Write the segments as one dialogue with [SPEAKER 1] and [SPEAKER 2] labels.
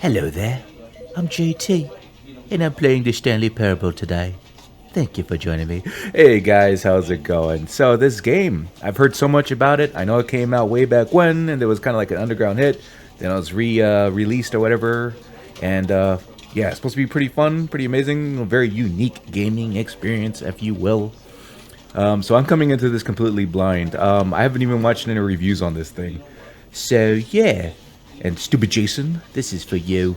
[SPEAKER 1] Hello there, I'm JT, and I'm playing the Stanley Parable today. Thank you for joining me. Hey guys, how's it going? So this game, I've heard so much about it. I know it came out way back when, and it was kind of like an underground hit. Then it was released or whatever, and yeah, it's supposed to be pretty fun, pretty amazing, a very unique gaming experience, if you will. So I'm coming into this completely blind. I haven't even watched any reviews on this thing. So yeah, and stupid Jason, this is for you.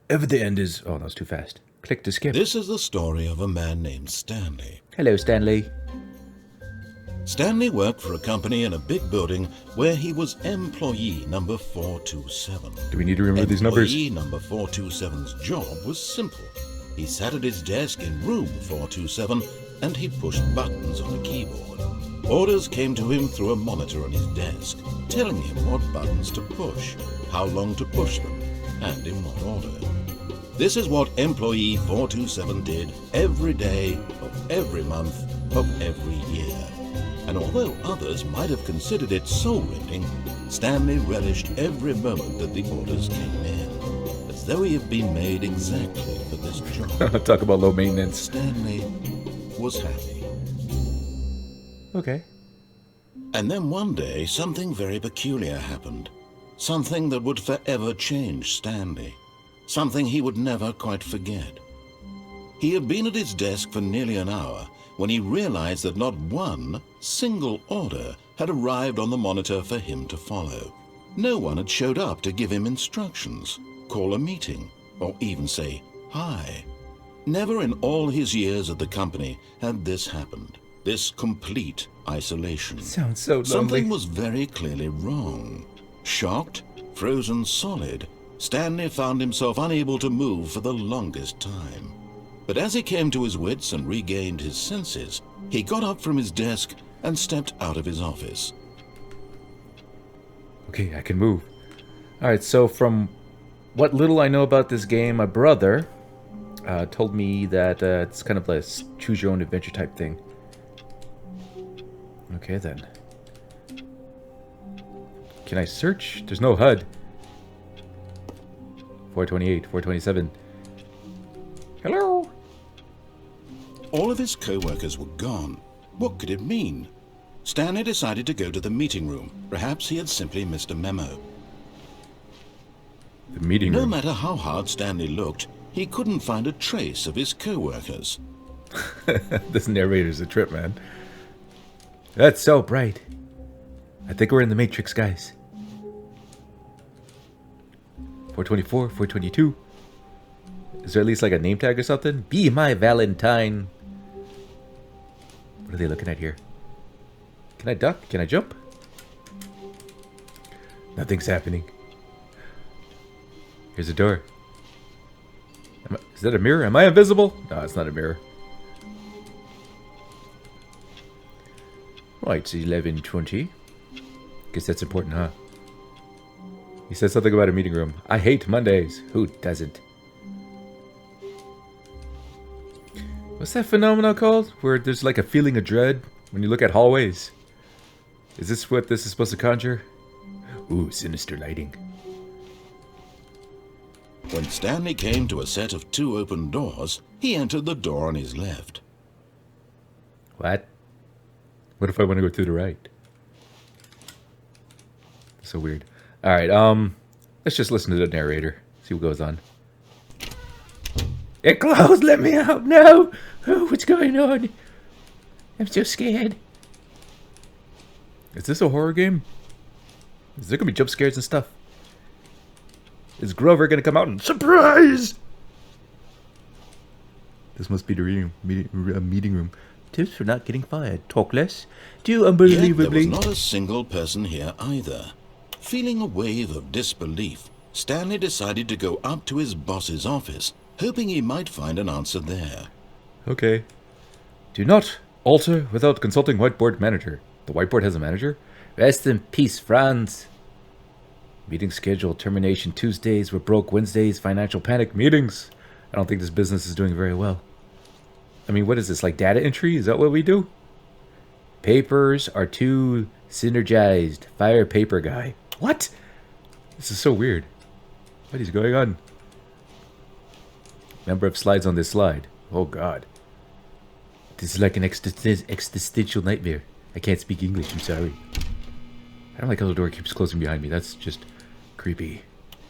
[SPEAKER 1] Over the end is... Oh, that was too fast. Click to skip.
[SPEAKER 2] This is the story of a man named Stanley.
[SPEAKER 1] Hello, Stanley.
[SPEAKER 2] Stanley worked for a company in a big building where he was employee number 427.
[SPEAKER 1] Do we need to remember these numbers?
[SPEAKER 2] Employee number 427's job was simple. He sat at his desk in room 427 and he pushed buttons on a keyboard. Orders came to him through a monitor on his desk, telling him what buttons to push, how long to push them, and in what order. This is what employee 427 did every day of every month of every year. And although others might have considered it soul-rending, Stanley relished every moment that the orders came in, as though he had been made exactly for this job.
[SPEAKER 1] Talk about low maintenance.
[SPEAKER 2] Stanley was happy.
[SPEAKER 1] Okay.
[SPEAKER 2] And then one day, something very peculiar happened. Something that would forever change Stanley. Something he would never quite forget. He had been at his desk for nearly an hour when he realized that not one single order had arrived on the monitor for him to follow. No one had showed up to give him instructions, call a meeting, or even say hi. Never in all his years at the company had this happened. This complete isolation.
[SPEAKER 1] Sounds so lonely.
[SPEAKER 2] Something was very clearly wrong. Shocked, frozen solid, Stanley found himself unable to move for the longest time. But as he came to his wits and regained his senses, he got up from his desk and stepped out of his office.
[SPEAKER 1] Okay, I can move. Alright, so from what little I know about this game, my brother told me that it's kind of like a choose-your-own-adventure type thing. Okay, then. Can I search? There's no HUD. 428, 427. Hello?
[SPEAKER 2] All of his co-workers were gone. What could it mean? Stanley decided to go to the meeting room. Perhaps he had simply missed a memo.
[SPEAKER 1] The meeting room?
[SPEAKER 2] No matter how hard Stanley looked, he couldn't find a trace of his co-workers.
[SPEAKER 1] This narrator's a trip, man. That's so bright. I think we're in the Matrix, guys. 424, 422. Is there at least like a name tag or something? Be my Valentine. What are they looking at here? Can I duck? Can I jump? Nothing's happening. Here's a door. Is that a mirror? Am I invisible? No, it's not a mirror. Right, it's 11:20. Guess that's important, huh? He said something about a meeting room. I hate Mondays. Who doesn't? What's that phenomenon called? Where there's like a feeling of dread when you look at hallways. Is this what this is supposed to conjure? Ooh, sinister lighting.
[SPEAKER 2] When Stanley came to a set of 2 open doors, he entered the door on his left.
[SPEAKER 1] What? What if I want to go to the right? So weird. Alright, let's just listen to the narrator. See what goes on. It closed! Let me out! No! Oh, what's going on? I'm so scared. Is this a horror game? Is there gonna be jump scares and stuff? Is Grover gonna come out and surprise? This must be the meeting room. Tips for not getting fired. Talk less. Do unbelievably.
[SPEAKER 2] Yet there was not a single person here either. Feeling a wave of disbelief, Stanley decided to go up to his boss's office, hoping he might find an answer there.
[SPEAKER 1] Okay. Do not alter without consulting whiteboard manager. The whiteboard has a manager? Rest in peace, Franz. Meeting schedule, termination Tuesdays, we're broke Wednesdays, financial panic meetings. I don't think this business is doing very well. I mean, what is this, like data entry? Is that what we do? Papers are too synergized. Fire paper guy. What? This is so weird. What is going on? Number of slides on this slide. Oh god. This is like an existential nightmare. I can't speak English, I'm sorry. I don't like how the door keeps closing behind me. That's just creepy.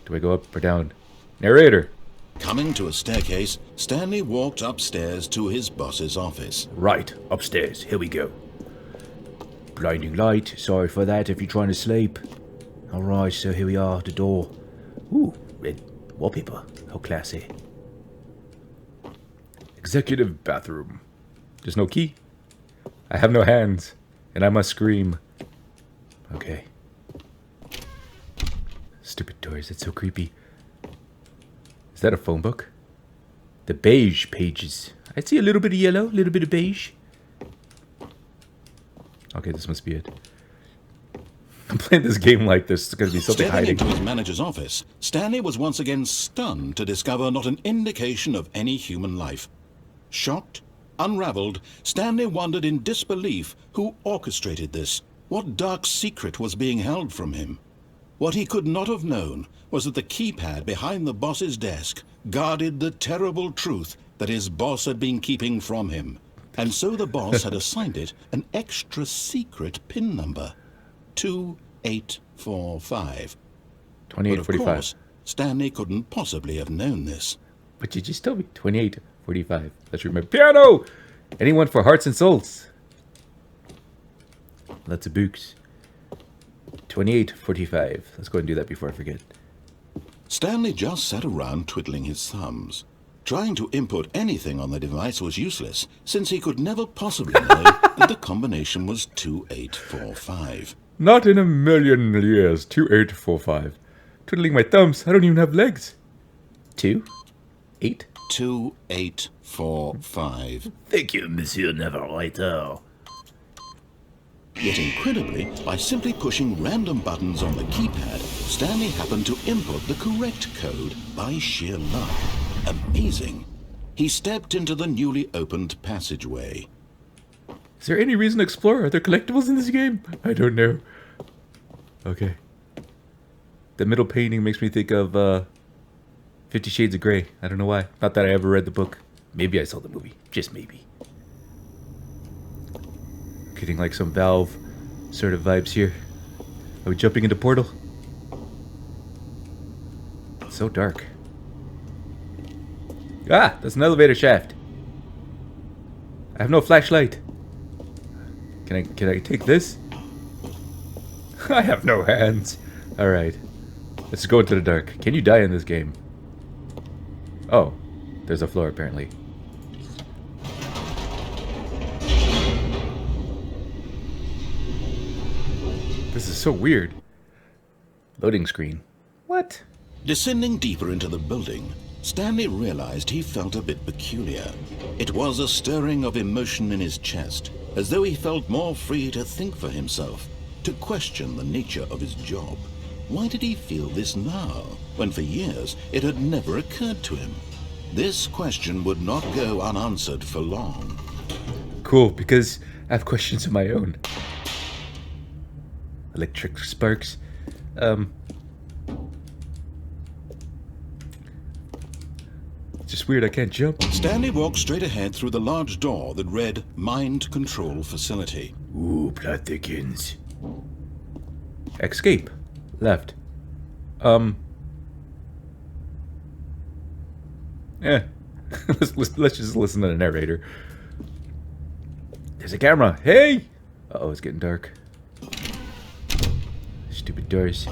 [SPEAKER 1] Do I go up or down? Narrator!
[SPEAKER 2] Coming to a staircase, Stanley walked upstairs to his boss's office.
[SPEAKER 1] Right, upstairs. Here we go. Blinding light. Sorry for that if you're trying to sleep. Alright, so here we are, the door. Ooh, red wallpaper. How classy. Executive bathroom. There's no key. I have no hands. And I must scream. Okay. Stupid doors, that's so creepy. Is that a phone book? The beige pages. I see a little bit of yellow, a little bit of beige. Okay, this must be it. I'm playing this game like there's going to be something
[SPEAKER 2] Stepping
[SPEAKER 1] hiding.
[SPEAKER 2] into his manager's office, Stanley was once again stunned to discover not an indication of any human life. Shocked, unraveled, Stanley wondered in disbelief who orchestrated this, what dark secret was being held from him. What he could not have known was that the keypad behind the boss's desk guarded the terrible truth that his boss had been keeping from him. And so the boss had assigned it an extra secret PIN number. 2845. But of
[SPEAKER 1] 2845.
[SPEAKER 2] course, Stanley couldn't possibly have known this.
[SPEAKER 1] But you just told me 2845. Let's remember. Piano! Anyone for hearts and souls? Lots of books. 2845. Let's go and do that before I forget.
[SPEAKER 2] Stanley just sat around twiddling his thumbs. Trying to input anything on the device was useless, since he could never possibly know that the combination was 2845.
[SPEAKER 1] Not in a million years. 2845. Twiddling my thumbs. I don't even have legs. 2 8.
[SPEAKER 2] 2845.
[SPEAKER 1] Thank you, Monsieur Neverwriter.
[SPEAKER 2] Yet incredibly, by simply pushing random buttons on the keypad, Stanley happened to input the correct code by sheer luck. Amazing. He stepped into the newly opened passageway.
[SPEAKER 1] Is there any reason to explore? Are there collectibles in this game? I don't know. Okay. The middle painting makes me think of 50 Shades of Grey. I don't know why. Not that I ever read the book. Maybe I saw the movie. Just maybe. Getting like some Valve sort of vibes here. Are we jumping into Portal? It's so dark. Ah, that's an elevator shaft. I have no flashlight. Can I take this? I have no hands. Alright. Let's go into the dark. Can you die in this game? Oh, there's a floor apparently. This is so weird. Loading screen. What?
[SPEAKER 2] Descending deeper into the building, Stanley realized he felt a bit peculiar. It was a stirring of emotion in his chest, as though he felt more free to think for himself, to question the nature of his job. Why did he feel this now, when for years it had never occurred to him? This question would not go unanswered for long.
[SPEAKER 1] Cool, because I have questions of my own. Electric sparks. It's just weird, I can't jump.
[SPEAKER 2] Stanley walked straight ahead through the large door that read Mind Control Facility.
[SPEAKER 1] Ooh, plot thickens. Escape. Left. let's just listen to the narrator. There's a camera. Hey! Uh-oh, it's getting dark. Stupid doors.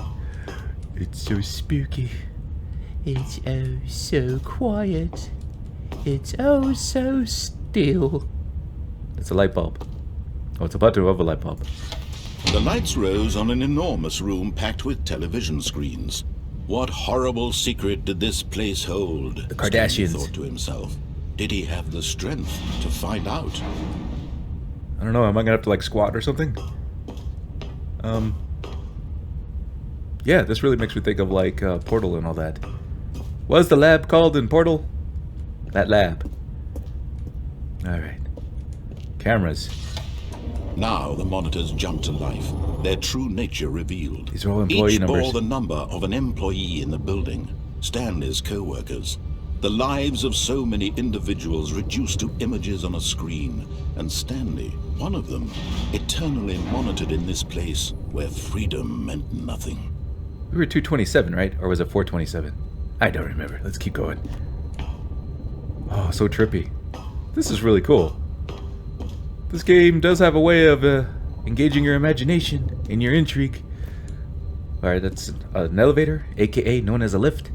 [SPEAKER 1] It's so spooky. It's oh so quiet. It's oh so still. It's a light bulb. Oh, it's a button of a light bulb.
[SPEAKER 2] The lights rose on an enormous room packed with television screens. What horrible secret did this place hold?
[SPEAKER 1] The Kardashians.
[SPEAKER 2] Stanley thought to himself. Did he have the strength to find out?
[SPEAKER 1] I don't know, am I gonna have to like squat or something? Yeah, this really makes me think of like Portal and all that. What's the lab called in Portal? That lab. Alright. Cameras.
[SPEAKER 2] Now the monitors jumped to life, their true nature revealed.
[SPEAKER 1] These are all employee
[SPEAKER 2] Each
[SPEAKER 1] numbers.
[SPEAKER 2] bore the number of an employee in the building, Stanley's co-workers. The lives of so many individuals reduced to images on a screen, and Stanley, one of them, eternally monitored in this place where freedom meant nothing.
[SPEAKER 1] We were 227, right? Or was it 427? I don't remember. Let's keep going. Oh, so trippy. This is really cool. This game does have a way of engaging your imagination and your intrigue. Alright, that's an elevator, aka known as a lift.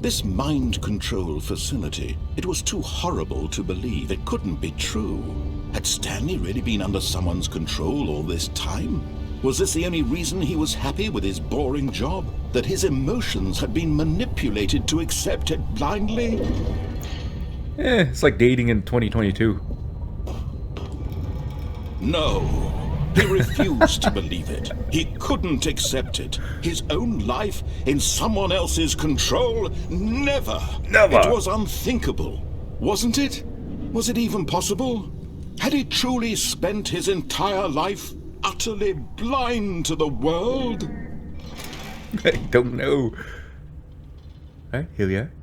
[SPEAKER 2] This mind control facility, it was too horrible to believe. It couldn't be true. Had Stanley really been under someone's control all this time? Was this the only reason he was happy with his boring job? That his emotions had been manipulated to accept it blindly?
[SPEAKER 1] It's like dating in 2022.
[SPEAKER 2] No. He refused to believe it. He couldn't accept it. His own life in someone else's control? Never.
[SPEAKER 1] Never.
[SPEAKER 2] It was unthinkable. Wasn't it? Was it even possible? Had he truly spent his entire life utterly blind to the world?
[SPEAKER 1] I don't know. Alright, here we are.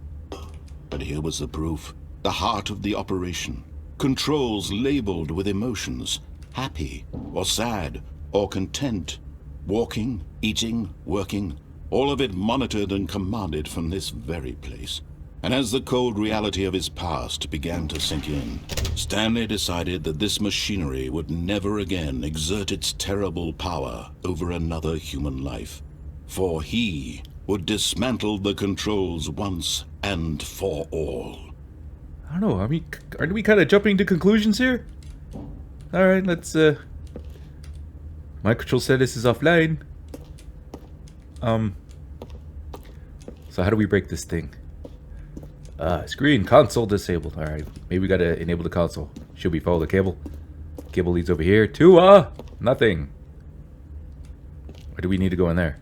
[SPEAKER 2] But here was the proof. The heart of the operation. Controls labeled with emotions. Happy, or sad, or content. Walking, eating, working. All of it monitored and commanded from this very place. And as the cold reality of his past began to sink in, Stanley decided that this machinery would never again exert its terrible power over another human life. For he would dismantle the controls once and for all.
[SPEAKER 1] I don't know, I mean, aren't we kind of jumping to conclusions here? Alright, let's, my control status is offline. So how do we break this thing? Screen, console disabled. Alright, maybe we gotta enable the console. Should we follow the cable? Cable leads over here to, nothing. Or do we need to go in there?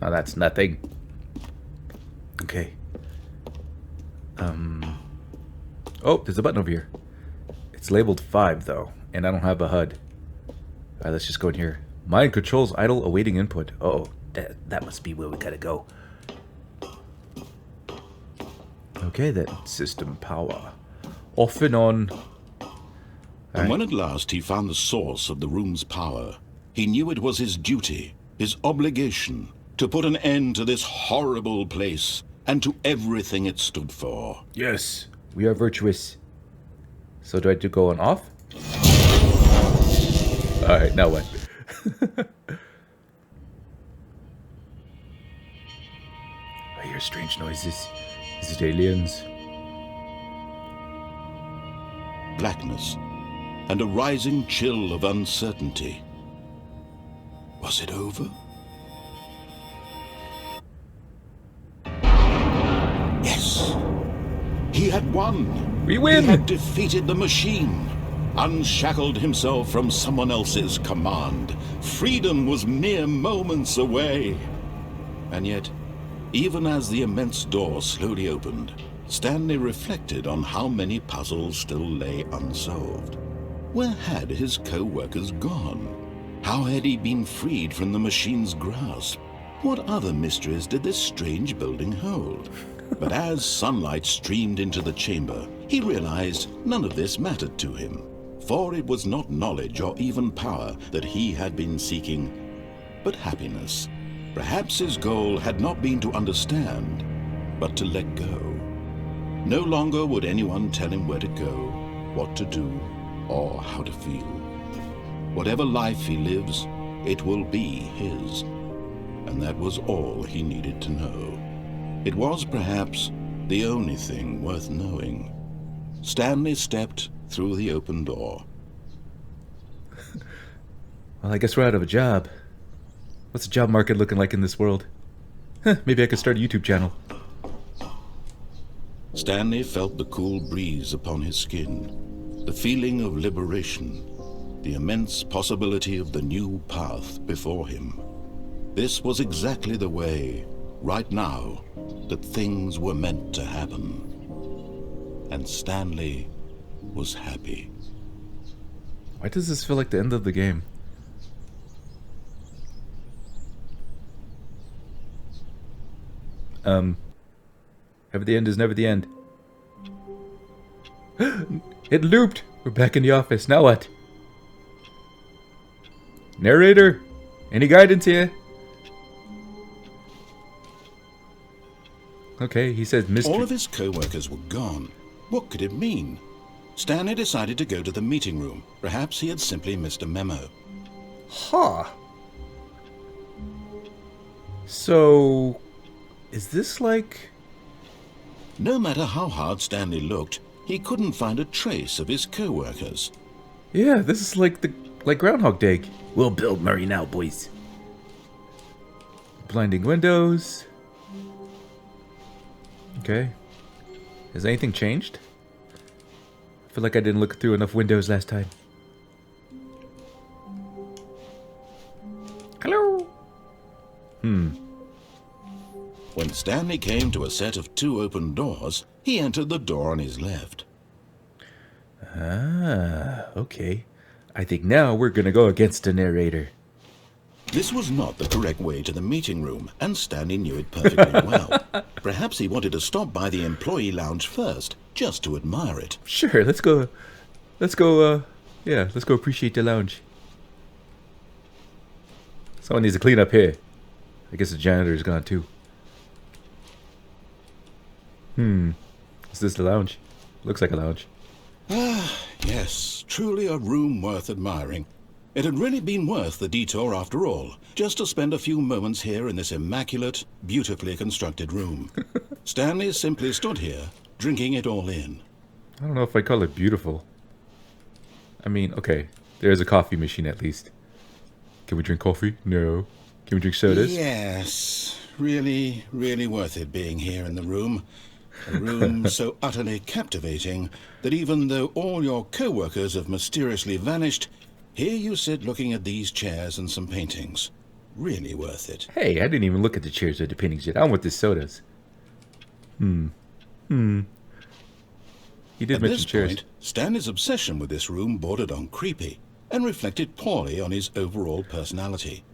[SPEAKER 1] Oh, that's nothing. Okay. Oh, there's a button over here. It's labeled 5, though, and I don't have a HUD. Alright, let's just go in here. Mind controls idle, awaiting input. Uh-oh, that must be where we gotta go. Okay, then. System power. Off and on.
[SPEAKER 2] And when at last he found the source of the room's power, he knew it was his duty, his obligation, to put an end to this horrible place and to everything it stood for.
[SPEAKER 1] Yes, we are virtuous. So do I do go on off? Alright, now what? I hear strange noises. Is it aliens?
[SPEAKER 2] Blackness and a rising chill of uncertainty. Was it over? Yes! He had won!
[SPEAKER 1] We win!
[SPEAKER 2] He had defeated the machine, unshackled himself from someone else's command. Freedom was mere moments away. And yet, even as the immense door slowly opened, Stanley reflected on how many puzzles still lay unsolved. Where had his co-workers gone? How had he been freed from the machine's grasp? What other mysteries did this strange building hold? But as sunlight streamed into the chamber, he realized none of this mattered to him, for it was not knowledge or even power that he had been seeking, but happiness. Perhaps his goal had not been to understand, but to let go. No longer would anyone tell him where to go, what to do, or how to feel. Whatever life he lives, it will be his. And that was all he needed to know. It was perhaps the only thing worth knowing. Stanley stepped through the open door.
[SPEAKER 1] Well, I guess we're out of a job. What's the job market looking like in this world? Maybe I could start a YouTube channel.
[SPEAKER 2] Stanley felt the cool breeze upon his skin, the feeling of liberation, the immense possibility of the new path before him. This was exactly the way, right now, that things were meant to happen. And Stanley was happy.
[SPEAKER 1] Why does this feel like the end of the game? Ever the end is never the end. It looped! We're back in the office. Now what? Narrator! Any guidance here? Okay, he says mystery.
[SPEAKER 2] All of his co-workers were gone. What could it mean? Stanley decided to go to the meeting room. Perhaps he had simply missed a memo.
[SPEAKER 1] Huh. So, is this like...
[SPEAKER 2] No matter how hard Stanley looked, he couldn't find a trace of his co-workers.
[SPEAKER 1] Yeah, this is like Groundhog Day. We'll build Murray now, boys. Blinding windows. Okay. Has anything changed? I feel like I didn't look through enough windows last time. Hello?
[SPEAKER 2] When Stanley came to a set of 2 open doors, he entered the door on his left.
[SPEAKER 1] Ah, okay. I think now we're gonna go against the narrator.
[SPEAKER 2] This was not the correct way to the meeting room, and Stanley knew it perfectly well. Perhaps he wanted to stop by the employee lounge first, just to admire it.
[SPEAKER 1] Sure, let's go appreciate the lounge. Someone needs to clean up here. I guess the janitor's gone too. Is this the lounge? Looks like a lounge.
[SPEAKER 2] Ah, yes, truly a room worth admiring. It had really been worth the detour after all, just to spend a few moments here in this immaculate, beautifully constructed room. Stanley simply stood here, drinking it all in.
[SPEAKER 1] I don't know if I call it beautiful. I mean, okay, there's a coffee machine at least. Can we drink coffee? No. Can we drink sodas?
[SPEAKER 2] Yes, really, really worth it being here in the room. A room so utterly captivating that even though all your co-workers have mysteriously vanished, here you sit looking at these chairs and some paintings. Really worth it.
[SPEAKER 1] Hey, I didn't even look at the chairs or the paintings yet. I want the sodas. He did
[SPEAKER 2] At
[SPEAKER 1] mention
[SPEAKER 2] this
[SPEAKER 1] chairs.
[SPEAKER 2] point, Stanley's obsession with this room bordered on creepy and reflected poorly on his overall personality.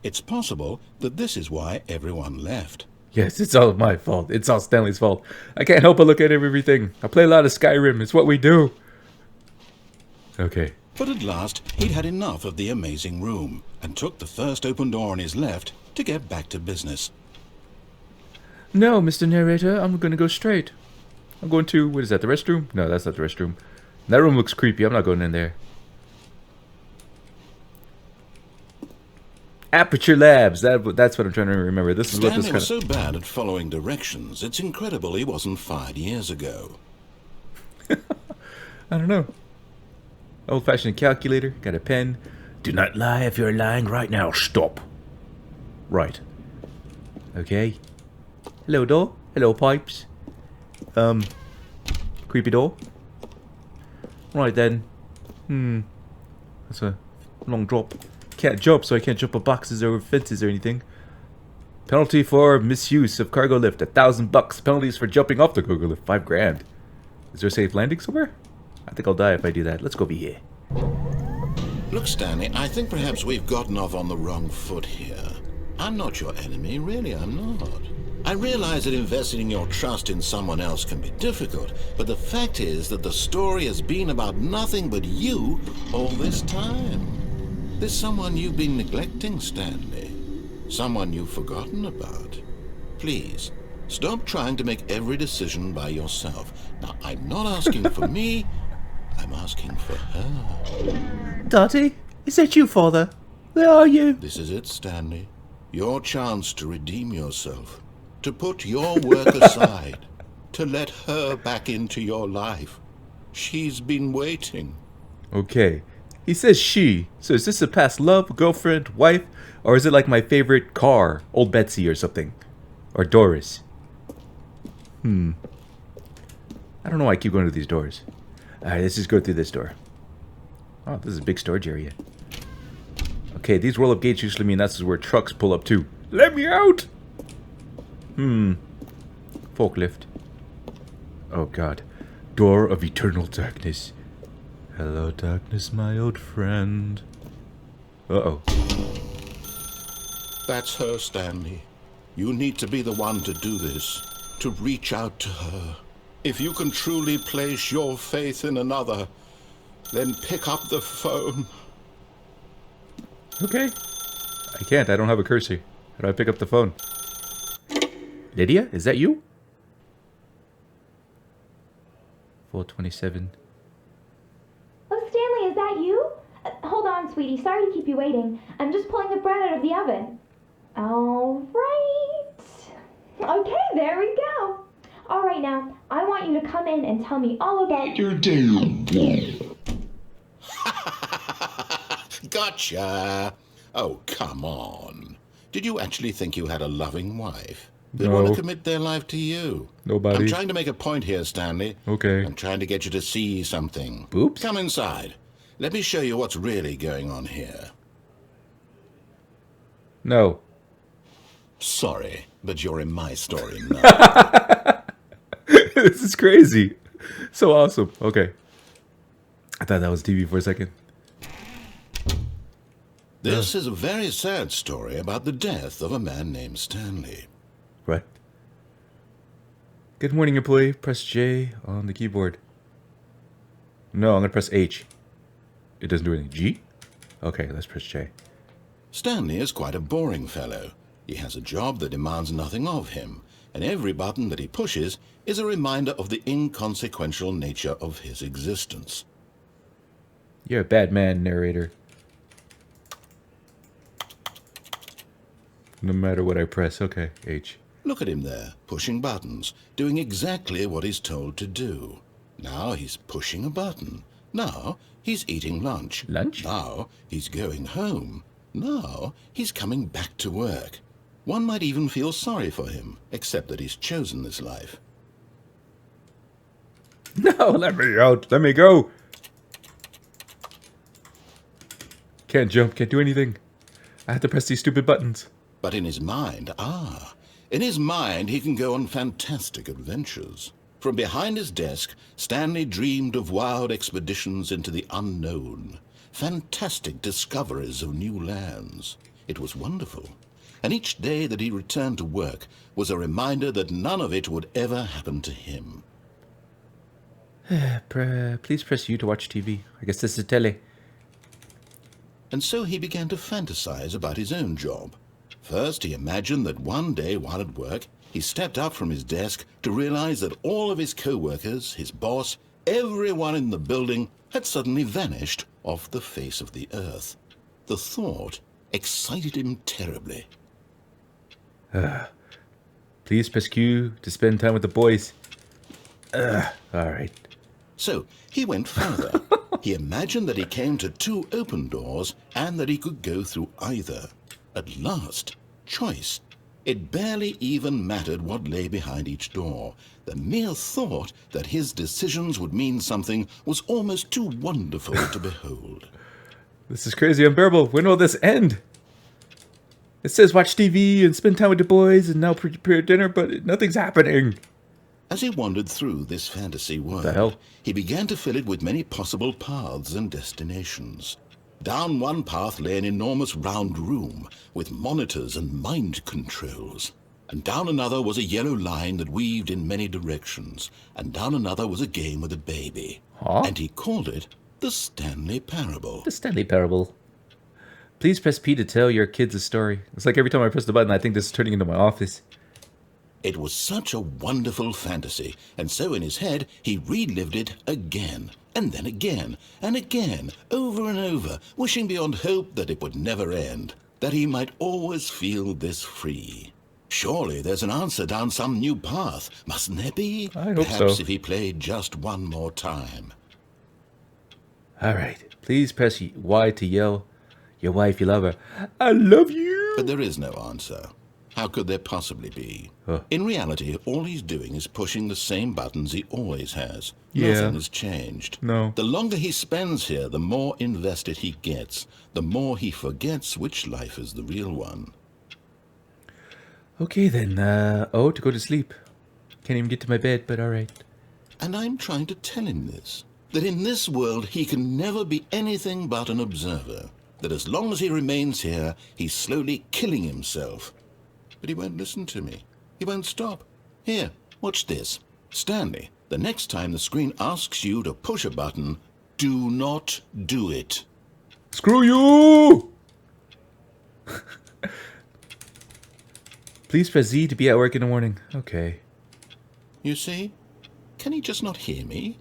[SPEAKER 2] It's possible that this is why everyone left.
[SPEAKER 1] Yes, it's all my fault. It's all Stanley's fault. I can't help but look at everything. I play a lot of Skyrim. It's what we do. Okay.
[SPEAKER 2] But at last, he'd had enough of the amazing room and took the first open door on his left to get back to business.
[SPEAKER 1] No, Mr. Narrator, I'm going to go straight. I'm going to, what is that, the restroom? No, that's not the restroom. That room looks creepy. I'm not going in there. Aperture Labs. That's what I'm trying to remember. This is what this
[SPEAKER 2] Stanley
[SPEAKER 1] kind
[SPEAKER 2] was
[SPEAKER 1] of...
[SPEAKER 2] so bad at following directions, it's incredible he wasn't fired years ago.
[SPEAKER 1] I don't know. Old-fashioned calculator. Got a pen. Do not lie. If you're lying right now, stop. Right. Okay. Hello, door. Hello, pipes. Creepy door. Right then. That's a long drop. Can't jump, so I can't jump on boxes or fences or anything. Penalty for misuse of cargo lift, $1,000. Penalties for jumping off the cargo lift, $5,000. Is there a safe landing somewhere? I think I'll die if I do that. Let's go over here.
[SPEAKER 2] Look, Stanley, I think perhaps we've gotten off on the wrong foot here. I'm not your enemy, really, I'm not. I realize that investing your trust in someone else can be difficult, but the fact is that the story has been about nothing but you all this time. There's someone you've been neglecting, Stanley. Someone you've forgotten about. Please, stop trying to make every decision by yourself. Now, I'm not asking for me, I'm asking for her.
[SPEAKER 1] Daddy, is that you, Father? Where are you?
[SPEAKER 2] This is it, Stanley. Your chance to redeem yourself. To put your work aside. To let her back into your life. She's been waiting.
[SPEAKER 1] Okay. He says she. So is this a past love, girlfriend, wife? Or is it like my favorite car, Old Betsy or something? Or Doris? I don't know why I keep going to these doors. Alright, let's just go through this door. Oh, this is a big storage area. Okay, these roll-up gates usually mean that's where trucks pull up too. Let me out! Forklift. Oh god. Door of eternal darkness. Hello, darkness, my old friend. Uh-oh.
[SPEAKER 2] That's her, Stanley. You need to be the one to do this, to reach out to her. If you can truly place your faith in another, then pick up the phone.
[SPEAKER 1] Okay. I can't. I don't have a cursor. How do I pick up the phone? Lydia, is that you? 427.
[SPEAKER 3] Oh, Stanley, is that you? Hold on, sweetie. Sorry to keep you waiting. I'm just pulling the bread out of the oven. All right. Okay, there we go. All right, now, I want you to come in and tell me all about your day.
[SPEAKER 2] Gotcha! Oh, come on. Did you actually think you had a loving wife? They
[SPEAKER 1] No.
[SPEAKER 2] want to commit their life to you.
[SPEAKER 1] Nobody.
[SPEAKER 2] I'm trying to make a point here, Stanley.
[SPEAKER 1] Okay.
[SPEAKER 2] I'm trying to get you to see something.
[SPEAKER 1] Oops.
[SPEAKER 2] Come inside. Let me show you what's really going on here.
[SPEAKER 1] No.
[SPEAKER 2] Sorry, but you're in my story now.
[SPEAKER 1] This is crazy. So awesome. Okay. I thought that was TV for a second.
[SPEAKER 2] This is a very sad story about the death of a man named Stanley.
[SPEAKER 1] Right. Good morning, employee. Press J on the keyboard. No, I'm going to press H. It doesn't do anything. G? Okay, let's press J.
[SPEAKER 2] Stanley is quite a boring fellow. He has a job that demands nothing of him, and every button that he pushes is a reminder of the inconsequential nature of his existence.
[SPEAKER 1] You're a bad man, narrator. No matter what I press. Okay, H.
[SPEAKER 2] Look at him there, pushing buttons, doing exactly what he's told to do. Now he's pushing a button. Now he's eating lunch.
[SPEAKER 1] Lunch?
[SPEAKER 2] Now he's going home. Now he's coming back to work. One might even feel sorry for him, except that he's chosen this life.
[SPEAKER 1] No, let me out. Let me go. Can't jump, can't do anything. I have to press these stupid buttons.
[SPEAKER 2] But in his mind, in his mind he can go on fantastic adventures. From behind his desk, Stanley dreamed of wild expeditions into the unknown, fantastic discoveries of new lands. It was wonderful. And each day that he returned to work was a reminder that none of it would ever happen to him.
[SPEAKER 1] Please press U to watch TV. I guess this is telly.
[SPEAKER 2] And so he began to fantasize about his own job. First, he imagined that one day while at work, he stepped up from his desk to realize that all of his co-workers, his boss, everyone in the building had suddenly vanished off the face of the earth. The thought excited him terribly.
[SPEAKER 1] Please press Q to spend time with the boys. Alright.
[SPEAKER 2] So he went further. He imagined that he came to two open doors and that he could go through either. At last, choice. It barely even mattered what lay behind each door. The mere thought that his decisions would mean something was almost too wonderful to behold.
[SPEAKER 1] This is crazy, unbearable. When will this end? It says watch TV and spend time with the boys and now prepare dinner, but nothing's happening.
[SPEAKER 2] As he wandered through this fantasy world,
[SPEAKER 1] The hell?
[SPEAKER 2] he began to fill it with many possible paths and destinations. Down one path lay an enormous round room with monitors and mind controls. And down another was a yellow line that weaved in many directions. And down another was a game with a baby.
[SPEAKER 1] Huh?
[SPEAKER 2] And he called it the Stanley Parable.
[SPEAKER 1] The Stanley Parable. Please press P to tell your kids a story. It's like every time I press the button, I think this is turning into my office.
[SPEAKER 2] It was such a wonderful fantasy, and so in his head he relived it again, and then again, and again, over and over, wishing beyond hope that it would never end, that he might always feel this free. Surely there's an answer down some new path, mustn't there be?
[SPEAKER 1] I hope
[SPEAKER 2] Perhaps
[SPEAKER 1] so.
[SPEAKER 2] if he played just one more time.
[SPEAKER 1] Alright, please press Y to yell your wife you love her. I love you!
[SPEAKER 2] But there is no answer. How could there possibly be?
[SPEAKER 1] Huh.
[SPEAKER 2] In reality, all he's doing is pushing the same buttons he always has.
[SPEAKER 1] Yeah.
[SPEAKER 2] Nothing has changed.
[SPEAKER 1] No.
[SPEAKER 2] The longer he spends here, the more invested he gets, the more he forgets which life is the real one.
[SPEAKER 1] Okay then, to go to sleep. Can't even get to my bed, but alright.
[SPEAKER 2] And I'm trying to tell him this. that in this world he can never be anything but an observer, that as long as he remains here, he's slowly killing himself. But he won't listen to me. He won't stop. Here, watch this. Stanley, the next time the screen asks you to push a button, do not do it.
[SPEAKER 1] Screw you! Please press Z to be at work in the morning. Okay.
[SPEAKER 2] You see? Can he just not hear me?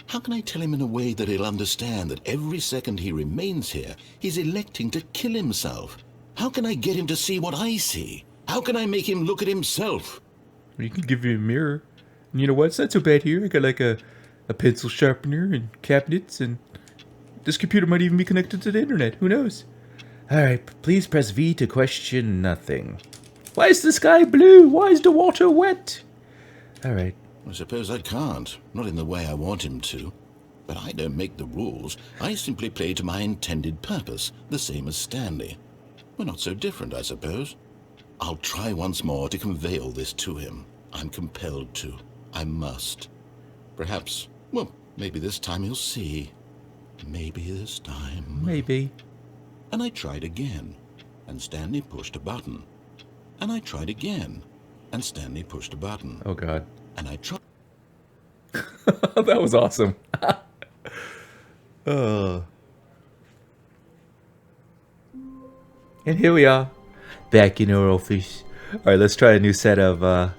[SPEAKER 2] How can I tell him in a way that he'll understand that every second he remains here, he's electing to kill himself? How can I get him to see what I see? How can I make him look at himself?
[SPEAKER 1] You can give you a mirror. And you know what? It's not so bad here. I got like a pencil sharpener and cabinets, and this computer might even be connected to the internet. Who knows? Alright, please press V to question nothing. Why is the sky blue? Why is the water wet? Alright.
[SPEAKER 2] I suppose I can't, not in the way I want him to. But I don't make the rules. I simply play to my intended purpose, the same as Stanley. We're not so different, I suppose. I'll try once more to convey all this to him. I'm compelled to. I must. Perhaps, well, maybe this time he'll see. Maybe this time.
[SPEAKER 1] Maybe.
[SPEAKER 2] And I tried again, and Stanley pushed a button. And I tried again, and Stanley pushed a button.
[SPEAKER 1] Oh, God.
[SPEAKER 2] And I tried.
[SPEAKER 1] That was awesome. And here we are, back in our office. Alright, let's try a new set of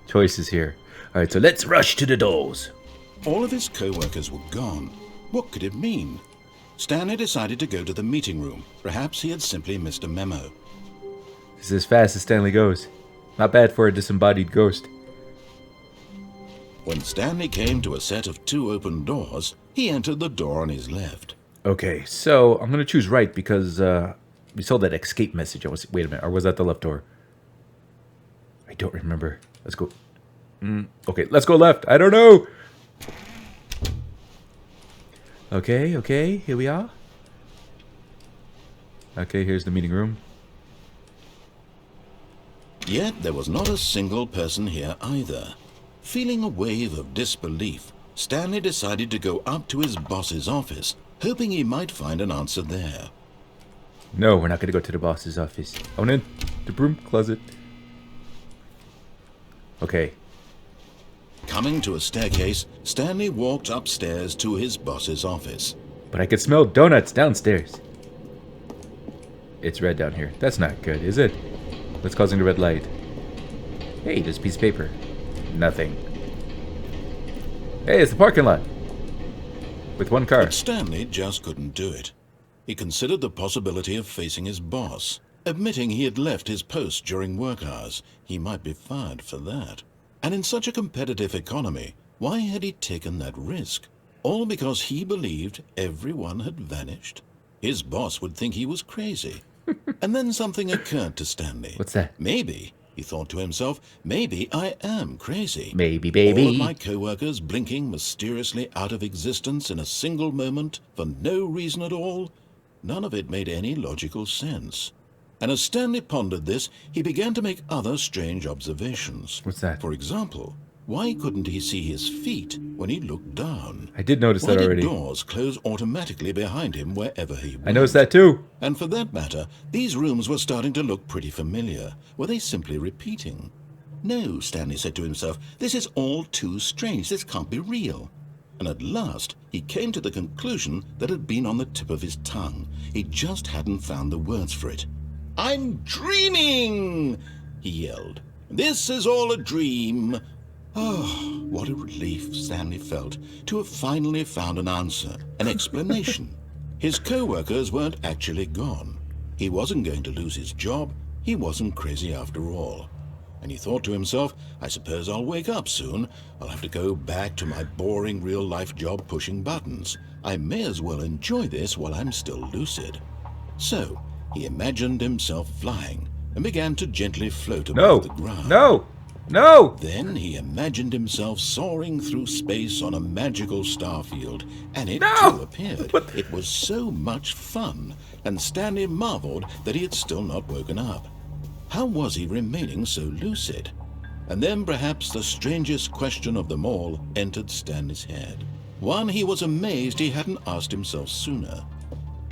[SPEAKER 1] choices here. Alright, so let's rush to the doors.
[SPEAKER 2] All of his co-workers were gone. What could it mean? Stanley decided to go to the meeting room. Perhaps he had simply missed a memo.
[SPEAKER 1] This is as fast as Stanley goes. Not bad for a disembodied ghost.
[SPEAKER 2] When Stanley came to a set of 2 open doors, he entered the door on his left.
[SPEAKER 1] Okay, so I'm going to choose right because we saw that escape message. Wait a minute, or was that the left door? I don't remember. Let's go. Okay, let's go left. I don't know. Okay, here we are. Okay, here's the meeting room.
[SPEAKER 2] Yet there was not a single person here either. Feeling a wave of disbelief, Stanley decided to go up to his boss's office, hoping he might find an answer there.
[SPEAKER 1] No, we're not going to go to the boss's office. I went in the broom closet. Okay.
[SPEAKER 2] Coming to a staircase, Stanley walked upstairs to his boss's office.
[SPEAKER 1] But I could smell donuts downstairs. It's red down here. That's not good, is it? What's causing the red light? Hey, there's a piece of paper. Nothing. Hey, it's the parking lot. With one car.
[SPEAKER 2] But Stanley just couldn't do it. He considered the possibility of facing his boss. Admitting he had left his post during work hours, he might be fired for that. And in such a competitive economy, why had he taken that risk? All because he believed everyone had vanished? His boss would think he was crazy. And then something occurred to Stanley.
[SPEAKER 1] What's that?
[SPEAKER 2] Maybe, he thought to himself, maybe I am crazy.
[SPEAKER 1] Maybe, baby.
[SPEAKER 2] All of my co-workers blinking mysteriously out of existence in a single moment for no reason at all. None of it made any logical sense. And as Stanley pondered this, he began to make other strange observations.
[SPEAKER 1] What's that?
[SPEAKER 2] For example, why couldn't he see his feet when he looked down?
[SPEAKER 1] I did notice that already.
[SPEAKER 2] Why did doors close automatically behind him wherever he went?
[SPEAKER 1] I noticed that too.
[SPEAKER 2] And for that matter, these rooms were starting to look pretty familiar. Were they simply repeating? No, Stanley said to himself, this is all too strange. This can't be real. And at last, he came to the conclusion that had been on the tip of his tongue. He just hadn't found the words for it. I'm dreaming, he yelled. This is all a dream. Oh, what a relief Stanley felt to have finally found an answer, an explanation. His co-workers weren't actually gone. He wasn't going to lose his job. He wasn't crazy after all. And he thought to himself, I suppose I'll wake up soon. I'll have to go back to my boring real-life job pushing buttons. I may as well enjoy this while I'm still lucid. So, he imagined himself flying and began to gently float above the ground.
[SPEAKER 1] No!
[SPEAKER 2] Then he imagined himself soaring through space on a magical starfield, and it too appeared. It was so much fun, and Stanley marveled that he had still not woken up. How was he remaining so lucid? And then perhaps the strangest question of them all entered Stanley's head. One he was amazed he hadn't asked himself sooner.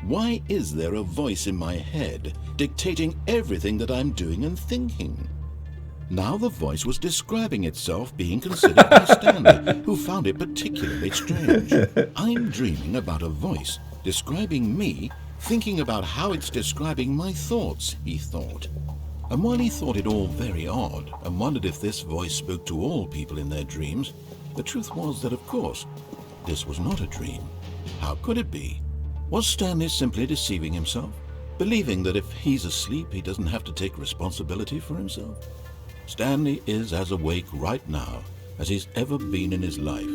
[SPEAKER 2] Why is there a voice in my head dictating everything that I'm doing and thinking? Now the voice was describing itself being considered by Stanley, who found it particularly strange. I'm dreaming about a voice describing me, thinking about how it's describing my thoughts, he thought. And while he thought it all very odd and wondered if this voice spoke to all people in their dreams, the truth was that, of course, this was not a dream. How could it be? Was Stanley simply deceiving himself, believing that if he's asleep he doesn't have to take responsibility for himself? Stanley is as awake right now as he's ever been in his life.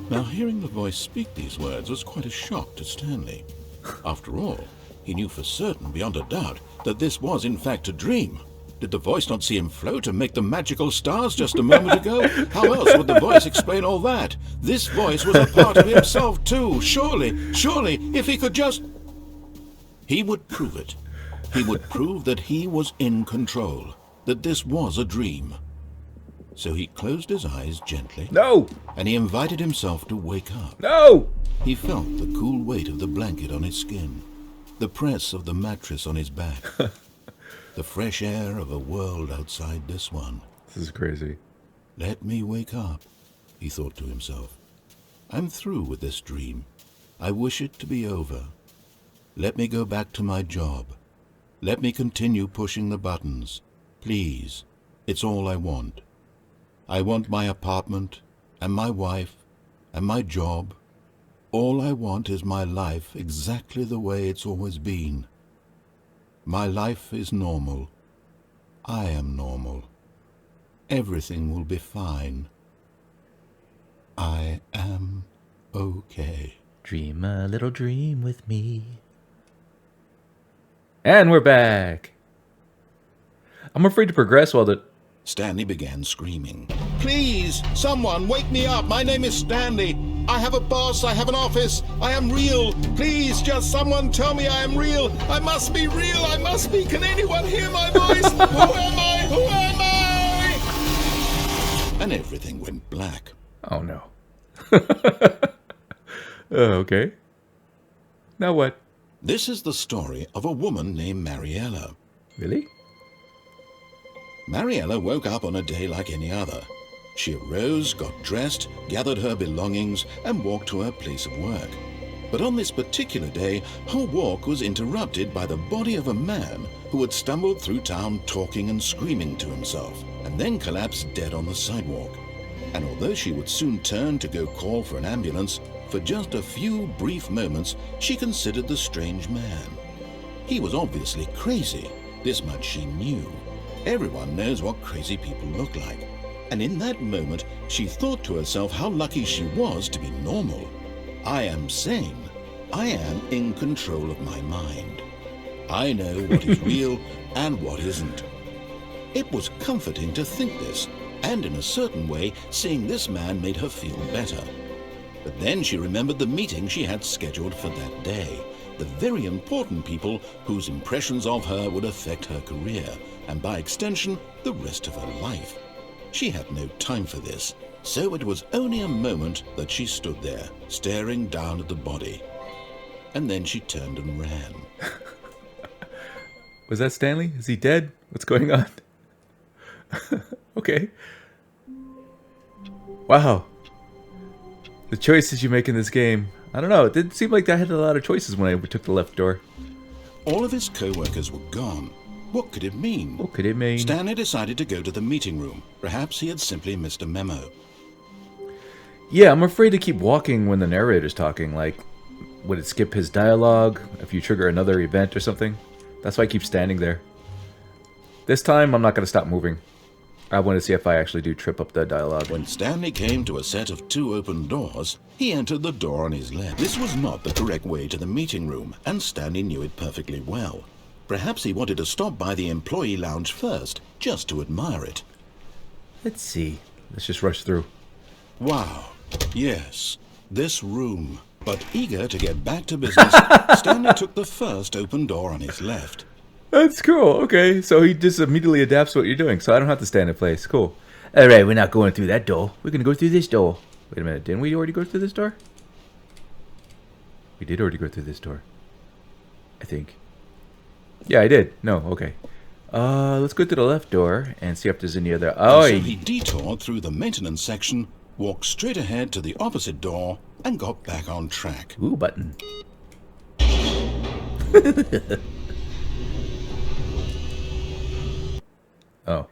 [SPEAKER 2] Now, hearing the voice speak these words was quite a shock to Stanley. After all, he knew for certain, beyond a doubt, that this was in fact a dream. Did the voice not see him float amid the magical stars just a moment ago? How else would the voice explain all that? This voice was a part of himself too. Surely, if he could just... He would prove it. He would prove that he was in control, that this was a dream. So he closed his eyes gently.
[SPEAKER 1] No!
[SPEAKER 2] And he invited himself to wake up.
[SPEAKER 1] No!
[SPEAKER 2] He felt the cool weight of the blanket on his skin, the press of the mattress on his back, the fresh air of a world outside this one.
[SPEAKER 1] This is crazy.
[SPEAKER 2] Let me wake up, he thought to himself. I'm through with this dream. I wish it to be over. Let me go back to my job. Let me continue pushing the buttons. Please, it's all I want. I want my apartment, and my wife, and my job. All I want is my life exactly the way it's always been. My life is normal. I am normal. Everything will be fine. I am okay.
[SPEAKER 1] Dream a little dream with me. And we're back. I'm afraid to progress while the...
[SPEAKER 2] Stanley began screaming. Please, someone, wake me up. My name is Stanley. I have a boss. I have an office. I am real. Please, just someone tell me I am real. I must be real. I must be. Can anyone hear my voice? Who am I? Who am I? And everything went black.
[SPEAKER 1] Oh, no. Okay. Now what?
[SPEAKER 2] This is the story of a woman named Mariella.
[SPEAKER 1] Really?
[SPEAKER 2] Mariella woke up on a day like any other. She arose, got dressed, gathered her belongings, and walked to her place of work. But on this particular day, her walk was interrupted by the body of a man who had stumbled through town talking and screaming to himself, and then collapsed dead on the sidewalk. And although she would soon turn to go call for an ambulance, for just a few brief moments she considered the strange man. He was obviously crazy, this much she knew. Everyone knows what crazy people look like. And in that moment, she thought to herself how lucky she was to be normal. I am sane. I am in control of my mind. I know what is real and what isn't. It was comforting to think this, and in a certain way, seeing this man made her feel better. But then she remembered the meeting she had scheduled for that day, the very important people whose impressions of her would affect her career, and by extension, the rest of her life. She had no time for this, so it was only a moment that she stood there, staring down at the body. And then she turned and ran.
[SPEAKER 1] Was that Stanley? Is he dead? What's going on? Okay. Wow. The choices you make in this game. I don't know. It didn't seem like I had a lot of choices when I took the left door.
[SPEAKER 2] All of his co-workers were gone. What could it mean?
[SPEAKER 1] What could it mean?
[SPEAKER 2] Stanley decided to go to the meeting room. Perhaps he had simply missed a memo.
[SPEAKER 1] Yeah, I'm afraid to keep walking when the narrator's talking. Like, would it skip his dialogue if you trigger another event or something? That's why I keep standing there. This time, I'm not going to stop moving. I want to see if I actually do trip up the dialogue.
[SPEAKER 2] When Stanley came to a set of 2 open doors, he entered the door on his left. This was not the correct way to the meeting room, and Stanley knew it perfectly well. Perhaps he wanted to stop by the employee lounge first, just to admire it.
[SPEAKER 1] Let's see. Let's just rush through.
[SPEAKER 2] Wow. Yes, this room. But eager to get back to business, Stanley took the first open door on his left.
[SPEAKER 1] That's cool. Okay, so he just immediately adapts what you're doing, so I don't have to stand in place. Cool. All right, we're not going through that door. We're going to go through this door. Wait a minute. Didn't we already go through this door? We did already go through this door. I think. Yeah, I did. No, okay. Let's go to the left door and see if there's any other... Oh,
[SPEAKER 2] So he detoured through the maintenance section, walked straight ahead to the opposite door, and got back on track.
[SPEAKER 1] Ooh, button. Oh.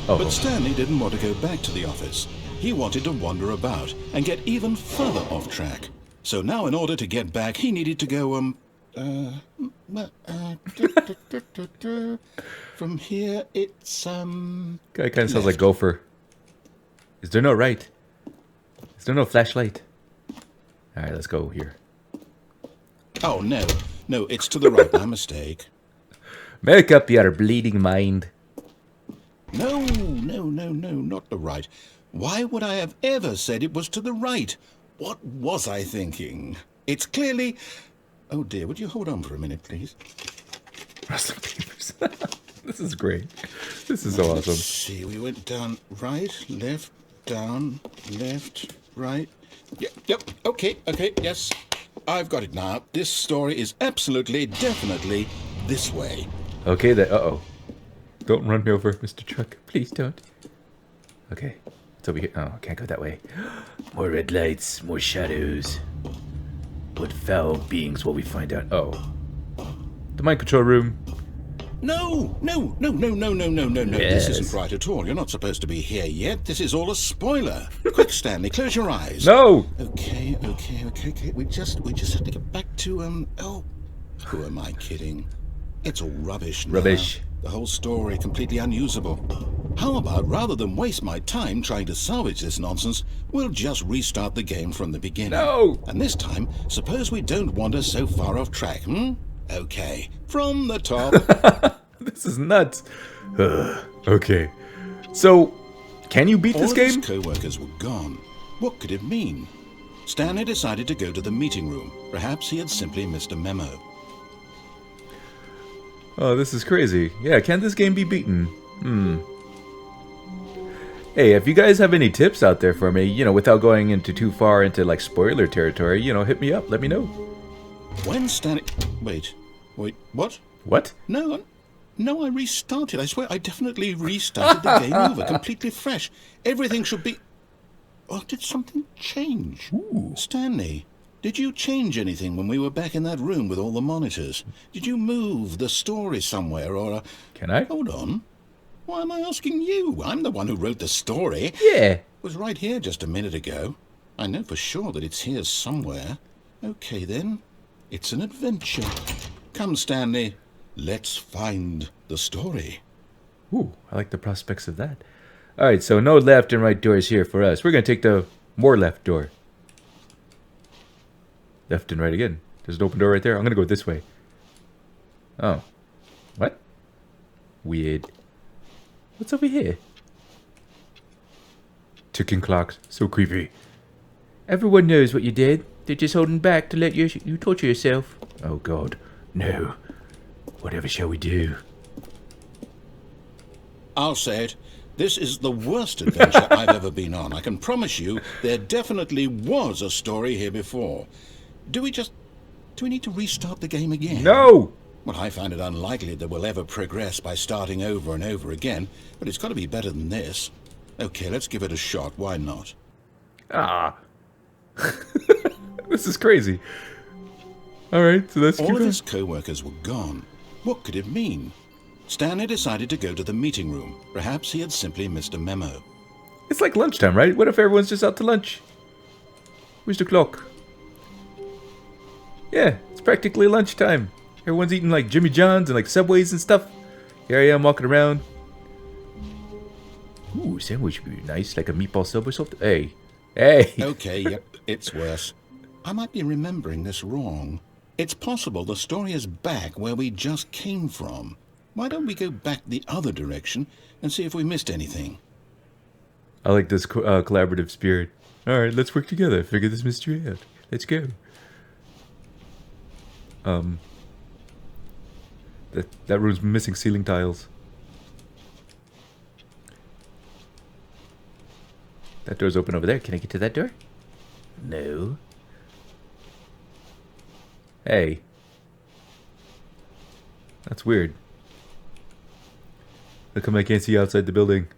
[SPEAKER 1] Oh.
[SPEAKER 2] But Stanley didn't want to go back to the office. He wanted to wander about and get even further off track. So now in order to get back, he needed to go, from here, it's,
[SPEAKER 1] Guy kind of sounds like Gopher. Is there no right? Is there no flashlight? Alright, let's go here.
[SPEAKER 2] Oh, no. No, it's to the right. My mistake.
[SPEAKER 1] Make up your bleeding mind.
[SPEAKER 2] No, not the right. Why would I have ever said it was to the right? What was I thinking? It's clearly... Oh dear, would you hold on for a minute, please?
[SPEAKER 1] Rustling papers. This is great. This is so awesome.
[SPEAKER 2] Let's see, we went down, right, left, down, left, right. Yep, okay, yes. I've got it now. This story is absolutely, definitely this way.
[SPEAKER 1] Okay, uh-oh. Don't run me over, Mr. Truck. Please don't. Okay. It's over here. Oh, I can't go that way. More red lights, more shadows. What foul beings will we find out? Oh. The mind control room.
[SPEAKER 2] No.
[SPEAKER 1] Yes.
[SPEAKER 2] This isn't right at all. You're not supposed to be here yet. This is all a spoiler. Quick, Stanley, close your eyes.
[SPEAKER 1] No!
[SPEAKER 2] Okay. We just have to get back to, oh. Who am I kidding? It's all rubbish now.
[SPEAKER 1] Rubbish.
[SPEAKER 2] The whole story completely unusable. How about, rather than waste my time trying to salvage this nonsense, we'll just restart the game from the beginning.
[SPEAKER 1] No!
[SPEAKER 2] And this time, suppose we don't wander so far off track, Okay, from the top.
[SPEAKER 1] This is nuts. Okay. So, can you beat
[SPEAKER 2] All
[SPEAKER 1] this
[SPEAKER 2] of his
[SPEAKER 1] game?
[SPEAKER 2] co-workers were gone. What could it mean? Stanley decided to go to the meeting room. Perhaps he had simply missed a memo.
[SPEAKER 1] Oh, this is crazy. Yeah, can this game be beaten? Hey, if you guys have any tips out there for me, without going into too far into, like, spoiler territory, hit me up. Let me know.
[SPEAKER 2] When Stanley... Wait, what?
[SPEAKER 1] What?
[SPEAKER 2] No, I restarted. I swear, I definitely restarted the game over, completely fresh. Everything should be... Oh, did something change?
[SPEAKER 1] Ooh.
[SPEAKER 2] Stanley, did you change anything when we were back in that room with all the monitors? Did you move the story somewhere, or...
[SPEAKER 1] Can I?
[SPEAKER 2] Hold on. Why am I asking you? I'm the one who wrote the story.
[SPEAKER 1] Yeah.
[SPEAKER 2] It was right here just a minute ago. I know for sure that it's here somewhere. Okay, then. It's an adventure. Come, Stanley. Let's find the story.
[SPEAKER 1] Ooh, I like the prospects of that. Alright, so no left and right doors here for us. We're going to take the more left door. Left and right again. There's an open door right there. I'm going to go this way. Oh. What? Weird. What's over here? Ticking clocks. So creepy. Everyone knows what you did. They're just holding back to let you torture yourself. Oh, God. No. Whatever shall we do?
[SPEAKER 2] I'll say it. This is the worst adventure I've ever been on. I can promise you there definitely was a story here before. Do we need to restart the game again?
[SPEAKER 1] No!
[SPEAKER 2] Well, I find it unlikely that we'll ever progress by starting over and over again, but it's got to be better than this. Okay, let's give it a shot. Why not?
[SPEAKER 1] Ah. This is crazy. Alright, so let's keep
[SPEAKER 2] All of
[SPEAKER 1] going.
[SPEAKER 2] his co-workers were gone. What could it mean? Stanley decided to go to the meeting room. Perhaps he had simply missed a memo.
[SPEAKER 1] It's like lunchtime, right? What if everyone's just out to lunch? Where's the clock? Yeah, it's practically lunchtime. Everyone's eating like Jimmy John's and like Subways and stuff. Here I am walking around. Ooh, sandwich would be nice, like a meatball sub or something. Hey. Hey.
[SPEAKER 2] Okay, yep, it's worse. I might be remembering this wrong. It's possible the story is back where we just came from. Why don't we go back the other direction and see if we missed anything?
[SPEAKER 1] I like this collaborative spirit. Alright, let's work together. Figure this mystery out. Let's go. That room's missing ceiling tiles. That door's open over there. Can I get to that door? No. Hey. That's weird. How come I can't see outside the building?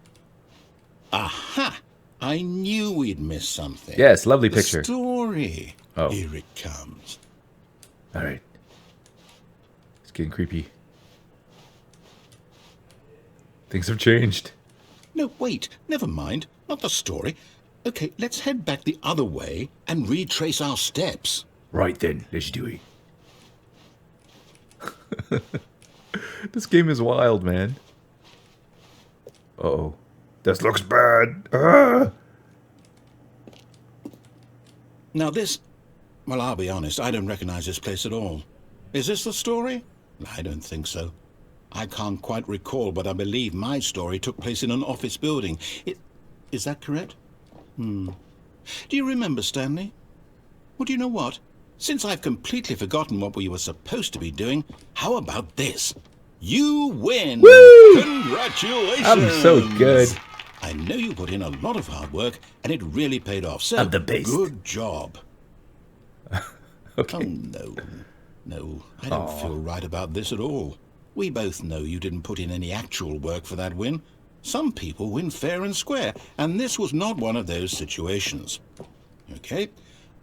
[SPEAKER 2] Aha! I knew we'd miss something.
[SPEAKER 1] Yes, lovely picture.
[SPEAKER 2] The story.
[SPEAKER 1] Oh.
[SPEAKER 2] Here it comes.
[SPEAKER 1] Alright. It's getting creepy. Things have changed.
[SPEAKER 2] No, wait. Never mind. Not the story. Okay, let's head back the other way and retrace our steps.
[SPEAKER 1] Right then, let's do it. This game is wild, man. Uh-oh. This looks bad. Ah!
[SPEAKER 2] Now this... Well, I'll be honest, I don't recognize this place at all. Is this the story? I don't think so. I can't quite recall, but I believe my story took place in an office building. Is that correct? Do you remember, Stanley? Well, do you know what? Since I've completely forgotten what we were supposed to be doing, how about this? You win!
[SPEAKER 1] Woo!
[SPEAKER 2] Congratulations!
[SPEAKER 1] I'm so good.
[SPEAKER 2] I know you put in a lot of hard work, and it really paid off. So,
[SPEAKER 1] I'm the best.
[SPEAKER 2] Good job.
[SPEAKER 1] Okay.
[SPEAKER 2] Oh, no, I don't feel right about this at all. We both know you didn't put in any actual work for that win. Some people win fair and square, and this was not one of those situations. Okay,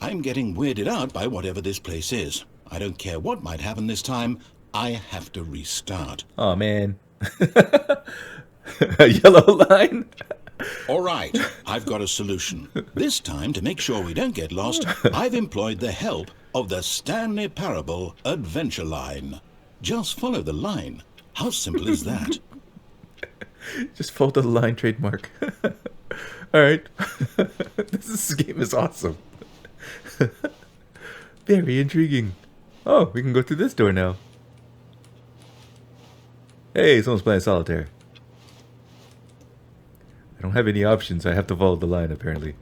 [SPEAKER 2] I'm getting weirded out by whatever this place is. I don't care what might happen this time. I have to restart.
[SPEAKER 1] Oh, man. A yellow line?
[SPEAKER 2] All right, I've got a solution. This time, to make sure we don't get lost, I've employed the help of the Stanley Parable Adventure Line. Just follow the line. How simple is that?
[SPEAKER 1] Just follow the line trademark. Alright. This game is awesome. Very intriguing. Oh, we can go through this door now. Hey, someone's playing solitaire. I don't have any options. I have to follow the line, apparently.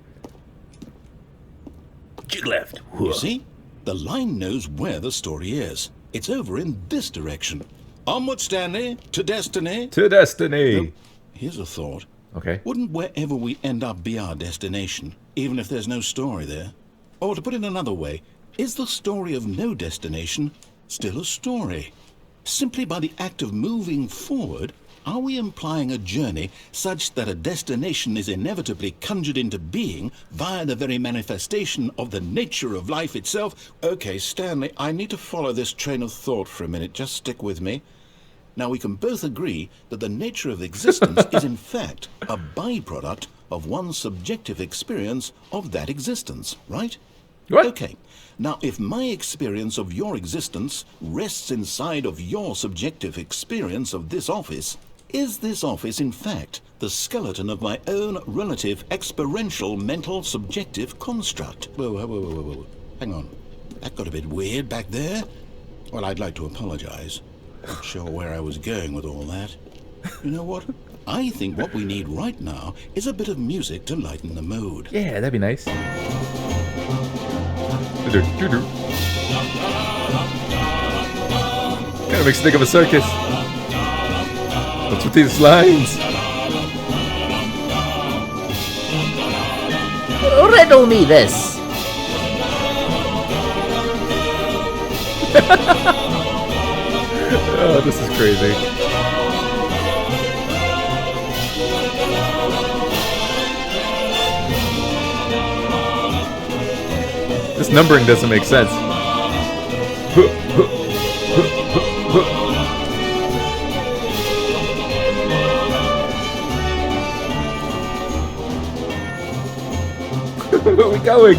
[SPEAKER 1] Jig left.
[SPEAKER 2] You see? The line knows where the story is. It's over in this direction. Onward, Stanley, to destiny.
[SPEAKER 1] To destiny.
[SPEAKER 2] Now, here's a thought.
[SPEAKER 1] Okay.
[SPEAKER 2] Wouldn't wherever we end up be our destination, even if there's no story there? Or to put it another way, is the story of no destination still a story? Simply by the act of moving forward, are we implying a journey such that a destination is inevitably conjured into being via the very manifestation of the nature of life itself? Okay, Stanley, I need to follow this train of thought for a minute. Just stick with me. Now, we can both agree that the nature of existence is in fact a byproduct of one's subjective experience of that existence, right?
[SPEAKER 1] What?
[SPEAKER 2] Okay. Now, if my experience of your existence rests inside of your subjective experience of this office, is this office, in fact, the skeleton of my own relative experiential mental subjective construct? Whoa. Hang on. That got a bit weird back there. Well, I'd like to apologize. Not sure where I was going with all that. You know what? I think what we need right now is a bit of music to lighten the mood.
[SPEAKER 1] Yeah, that'd be nice. Kind of makes you think of a circus. What's with these lines?
[SPEAKER 4] Riddle me this.
[SPEAKER 1] Oh, this is crazy. This numbering doesn't make sense. Where are we going?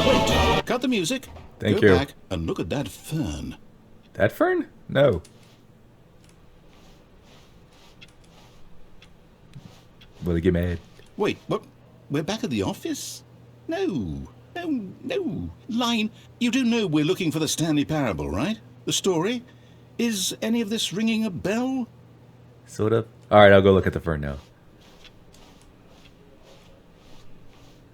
[SPEAKER 2] Wait, cut the music.
[SPEAKER 1] Thank
[SPEAKER 2] Go
[SPEAKER 1] you.
[SPEAKER 2] back and look at that fern.
[SPEAKER 1] That fern? No. Will they get mad?
[SPEAKER 2] Wait, what? We're back at the office? No. Line, you do know we're looking for the Stanley Parable, right? The story? Is any of this ringing a bell?
[SPEAKER 1] Sort of. Alright, I'll go look at the fern now.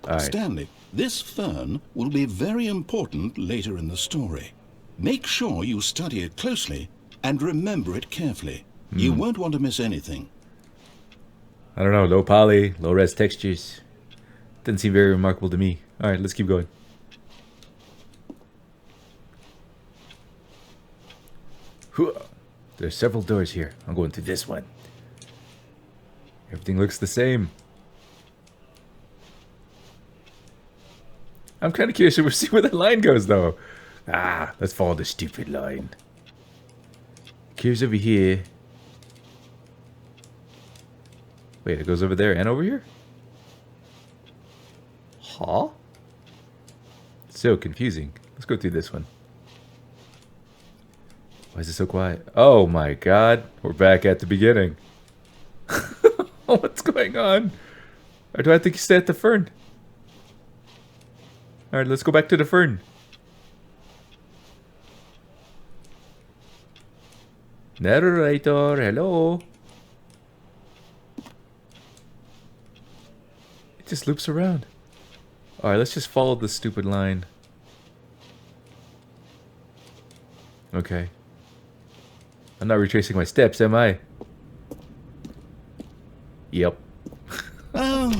[SPEAKER 1] All right.
[SPEAKER 2] Stanley, this fern will be very important later in the story. Make sure you study it closely and remember it carefully. You won't want to miss anything.
[SPEAKER 1] I don't know. Low poly, low res textures. Doesn't seem very remarkable to me. All right, let's keep going. There's several doors here. I'm going through this one. Everything looks the same. I'm kind of curious to see where that line goes, though. Let's follow the stupid line. Here's over here. Wait, it goes over there and over here? Huh? So confusing. Let's go through this one. Why is it so quiet? Oh my god. We're back at the beginning. What's going on? Or do I think you stay at the fern? Alright, let's go back to the fern. Narrator, hello. It just loops around. Alright, let's just follow the stupid line. Okay. I'm not retracing my steps, am I? Yep.
[SPEAKER 2] Oh,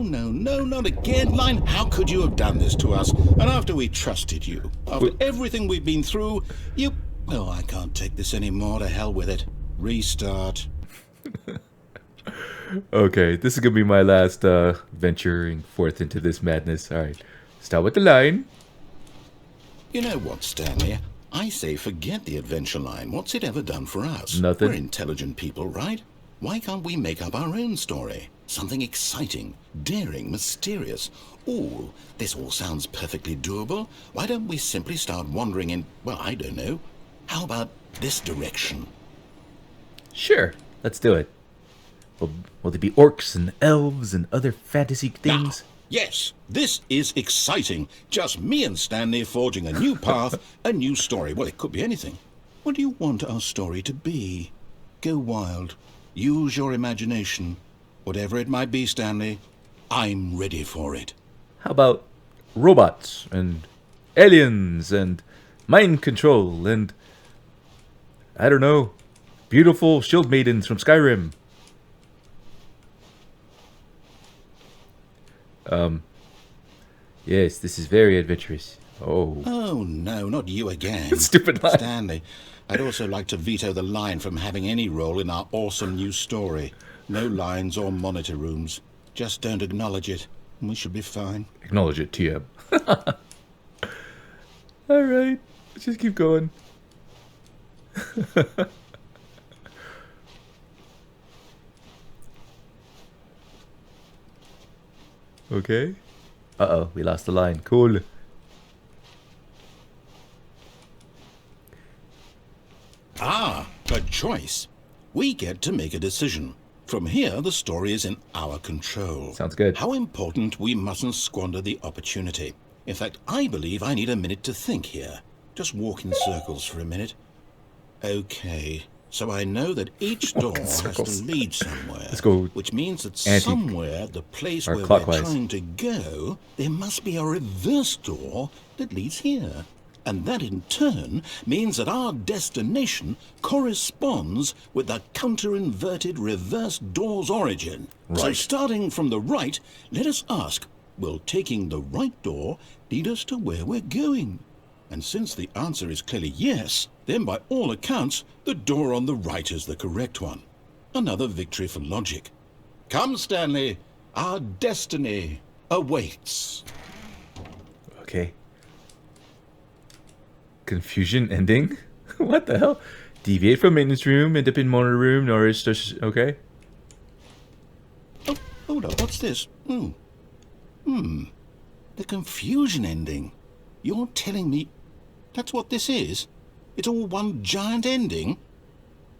[SPEAKER 2] no, not again, Line. How could you have done this to us? And after we trusted you, after everything we've been through, you... Oh, I can't take this anymore. To hell with it. Restart.
[SPEAKER 1] Okay, this is gonna be my last venturing forth into this madness. Alright, start with the line.
[SPEAKER 2] You know what, Stanley? I say forget the adventure line. What's it ever done for us?
[SPEAKER 1] Nothing.
[SPEAKER 2] We're intelligent people, right? Why can't we make up our own story? Something exciting, daring, mysterious. Ooh, this all sounds perfectly doable. Why don't we simply start wandering in, well, I don't know. How about this direction?
[SPEAKER 1] Sure, let's do it. Will there be orcs and elves and other fantasy things?
[SPEAKER 2] Yes, this is exciting. Just me and Stanley forging a new path, a new story. Well, it could be anything. What do you want our story to be? Go wild. Use your imagination. Whatever it might be, Stanley, I'm ready for it.
[SPEAKER 1] How about robots and aliens and mind control and, I don't know, beautiful shield maidens from Skyrim? Yes, this is very adventurous. Oh.
[SPEAKER 2] Oh, no, not you again.
[SPEAKER 1] Stupid line.
[SPEAKER 2] Stanley, I'd also like to veto the line from having any role in our awesome new story. No lines or monitor rooms. Just don't acknowledge it, and we should be fine.
[SPEAKER 1] Acknowledge it, TM. Alright, let's just keep going. Okay. Uh-oh, we lost the line. Cool.
[SPEAKER 2] Ah, a choice. We get to make a decision. From here, the story is in our control.
[SPEAKER 1] Sounds good.
[SPEAKER 2] How important we mustn't squander the opportunity. In fact, I believe I need a minute to think here. Just walk in circles for a minute. Okay, so I know that each door has to lead somewhere.
[SPEAKER 1] Let's go.
[SPEAKER 2] Which means that
[SPEAKER 1] Anti-
[SPEAKER 2] somewhere, the place
[SPEAKER 1] or
[SPEAKER 2] where
[SPEAKER 1] clockwise.
[SPEAKER 2] we're trying to go, there must be a reverse door that leads here. And that in turn means that our destination corresponds with the counter-inverted reverse door's origin. So
[SPEAKER 1] Right.
[SPEAKER 2] starting from the right, let us ask, will taking the right door lead us to where we're going? And since the answer is clearly yes, then by all accounts, the door on the right is the correct one. Another victory for logic. Come, Stanley, our destiny awaits.
[SPEAKER 1] Okay. Confusion ending? What the hell? Deviate from maintenance room, end up in monitor room, nourish, okay.
[SPEAKER 2] Oh, hold up, what's this? The confusion ending. You're telling me that's what this is? It's all one giant ending?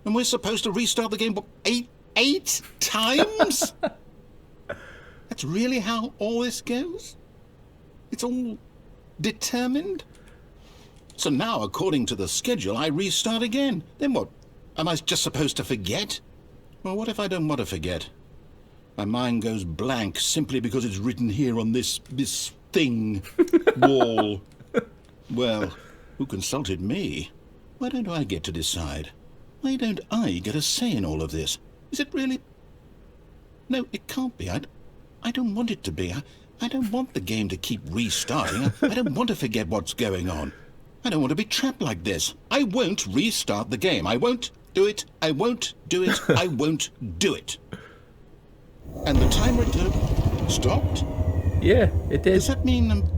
[SPEAKER 2] And we're supposed to restart the game, what, eight times? That's really how all this goes? It's all determined? So now, according to the schedule, I restart again. Then what? Am I just supposed to forget? Well, what if I don't want to forget? My mind goes blank simply because it's written here on this thing wall. Well, who consulted me? Why don't I get to decide? Why don't I get a say in all of this? Is it really? No, it can't be. I don't want it to be. I don't want the game to keep restarting. I don't want to forget what's going on. I don't want to be trapped like this. I won't restart the game. I won't do it. I won't do it. I won't do it. And the timer stopped?
[SPEAKER 1] Yeah, it did.
[SPEAKER 2] Does that mean,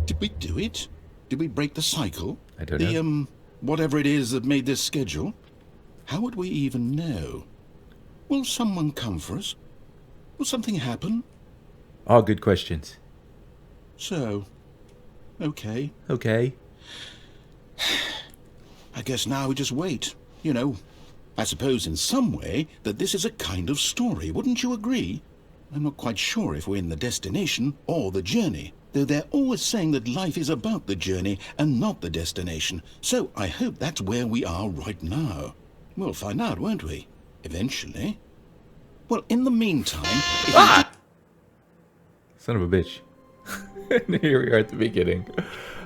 [SPEAKER 2] did we do it? Did we break the cycle?
[SPEAKER 1] I don't know.
[SPEAKER 2] Whatever it is that made this schedule? How would we even know? Will someone come for us? Will something happen?
[SPEAKER 1] All good questions.
[SPEAKER 2] So, okay.
[SPEAKER 1] Okay.
[SPEAKER 2] I guess now we just wait. You know, I suppose in some way that this is a kind of story, wouldn't you agree? I'm not quite sure if we're in the destination or the journey, though they're always saying that life is about the journey and not the destination. So I hope that's where we are right now. We'll find out, won't we? Eventually. Well, in the meantime...
[SPEAKER 1] Son of a bitch. Here we are at the beginning.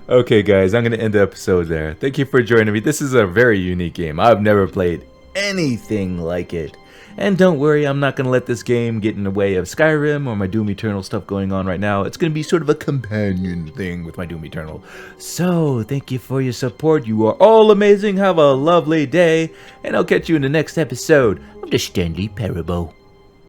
[SPEAKER 1] Okay, guys, I'm going to end the episode there. Thank you for joining me. This is a very unique game. I've never played anything like it. And don't worry, I'm not going to let this game get in the way of Skyrim or my Doom Eternal stuff going on right now. It's going to be sort of a companion thing with my Doom Eternal. So, thank you for your support. You are all amazing. Have a lovely day. And I'll catch you in the next episode of the Stanley Parable.